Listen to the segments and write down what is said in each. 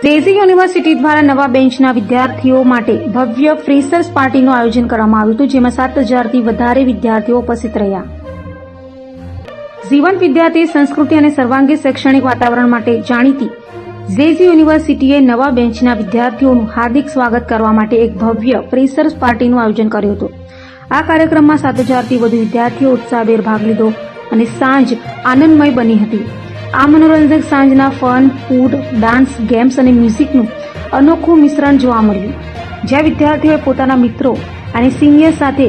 જેસી university દ્વારા નવા બેન્ચના વિદ્યાર્થીઓ માટે ભવ્ય ફ્રેશર્સ પાર્ટીનું આયોજન કરવામાં આવ્યું હતું, જેમાં 7,000થી વધારે વિદ્યાર્થીઓ ઉપસ્થિત રહ્યા. જીવંત વિદ્યાર્થી સંસ્કૃતિ અને સર્વાંગી શૈક્ષણિક વાતાવરણ માટે જાણીતી જેસી યુનિવર્સિટીએ નવા બેન્ચના વિદ્યાર્થીઓનું હાર્દિક સ્વાગત કરવા માટે એક ભવ્ય ફ્રેશર્સ પાર્ટીનું આયોજન કર્યું હતું. આ કાર્યક્રમમાં 7,000થી વધુ વિદ્યાર્થીઓ ઉત્સાહભેર ભાગ લીધો અને સાંજ આનંદમય બની હતી. આ મનોરંજક સાંજના ફન, ફૂડ, ડાન્સ, ગેમ્સ અને મ્યુઝિકનું અનોખું મિશ્રણ જોવા મળ્યું, જ્યાં વિદ્યાર્થીઓએ પોતાના મિત્રો અને સિનિયર સાથે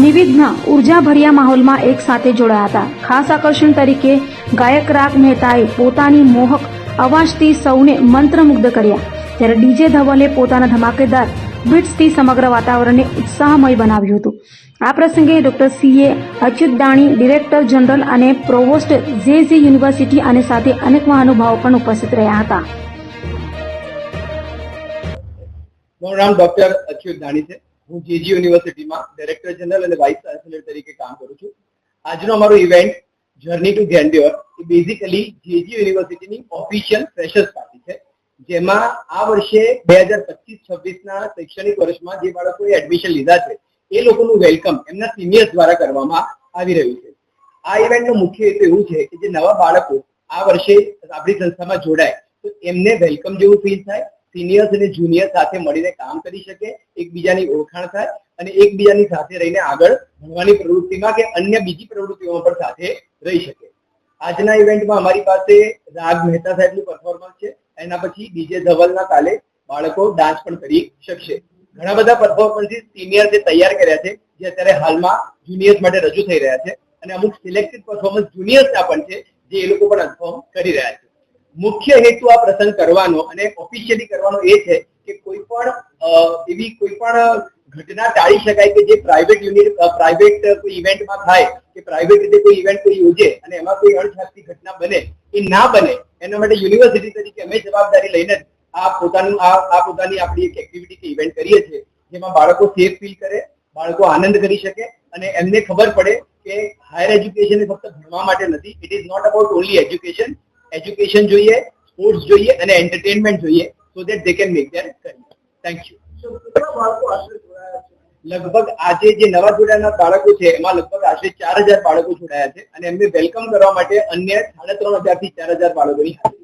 નિવિઘ્ન ઉર્જાભર્યા માહોલમાં એક સાથે જોડાયા હતા. ખાસ આકર્ષણ તરીકે ગાયક રાગ મહેતાએ પોતાની મોહક અવાજથી સૌને મંત્રમુગ્ધ કર્યા, જ્યારે ડીજે ધવલે પોતાના ધમાકેદાર બીટ્સથી સમગ્ર વાતાવરણને ઉત્સાહમય બનાવ્યું હતું. આ પ્રસંગે ડોક્ટર સીએ અચ્યુતદાણી, ડિરેક્ટર જનરલ અને પ્રોવોસ્ટ જેસી યુનિવર્સિટી અને સાથે અનેક મહાનુભાવો પણ ઉપસ્થિત રહ્યા હતા. મારું નામ ડોક્ટર અચ્યુતદાણી છે. હું જેજી યુનિવર્સિટીમાં ડાયરેક્ટર જનરલ અને વાઇસ ચાન્સેલર તરીકે કામ કરું છું. આજનો અમારો ઇવેન્ટ જર્ની ટુ ગ્રેન્ડ્યોર એ બેઝિકલી જેજી યુનિવર્સિટીની ઓફિશિયલ ફ્રેશર્સ પાર્ટી છે, જેમાં આ વર્ષે 2025-26ના શૈક્ષણિક વર્ષમાં જે બાળકોએ એડમિશન લીધા છે એ લોકોનું વેલકમ એમના સિનિયર્સ દ્વારા કરવામાં આવી રહ્યું છે. આ ઇવેન્ટનો મુખ્ય હેતુ એવું છે કે જે નવા બાળકો આ વર્ષે આપણી સંસ્થામાં જોડાય તો એમને વેલકમ જેવું ફીલ થાય, સિનિયર્સ અને જુનિયર સાથે મળીને કામ કરી શકે, એકબીજાની ઓળખાણ થાય અને એકબીજાની સાથે રહીને આગળ ભણવાની પ્રવૃત્તિમાં કે અન્ય બીજી પ્રવૃત્તિઓમાં પણ સાથે રહી શકે. આજના ઇવેન્ટમાં અમારી પાસે રાગ મહેતા સાહેબનું પરફોર્મન્સ છે. એના પછી ડીજે ધવલના તાલે બાળકો ડાન્સ પણ કરી શકશે. ઘણા બધા પરફોર્મન્સીસ સિનિયર્સે તૈયાર કર્યા છે, જે અત્યારે હાલમાં જુનિયર્સ માટે રજૂ થઈ રહ્યા છે, અને અમુક સિલેક્ટેડ પરફોર્મન્સ જુનિયર્સના પણ છે, જે એ લોકો પણ પરફોર્મ કરી રહ્યા છે. મુખ્ય હેતુ આ પ્રસંગ કરવાનો અને ઓફિશિયલી કરવાનો એ છે કે કોઈ પણ ઘટના ટાળી શકાય કે જે પ્રાઇવેટ કોઈ ઇવેન્ટમાં થાય કે પ્રાઇવેટ રીતે કોઈ ઇવેન્ટ કોઈ યોજે અને એમાં કોઈ અણધારી ઘટના બને, એ ના બને એના માટે યુનિવર્સિટી તરીકે અમે જવાબદારી લઈને આ પોતાની આપણી એક એક્ટિવિટી કે ઇવેન્ટ કરીએ છીએ, જેમાં બાળકો સેફ ફીલ કરે, બાળકો આનંદ કરી શકે અને એમને ખબર પડે કે હાયર એજ્યુકેશન એ ફક્ત ભણવા માટે નથી. It is not about only education જોઈએ, સ્પોર્ટ્સ જોઈએ અને એન્ટરટેનમેન્ટ જોઈએ, so that they can make their career. Thank you. લગભગ આજે જે નવા જોડાયેલા બાળકો છે એમાં લગભગ આશરે 4,000 બાળકો જોડાયા છે અને એમને વેલકમ કરવા માટે અન્ય 3,500 થી 4,000 બાળકોની હાજરી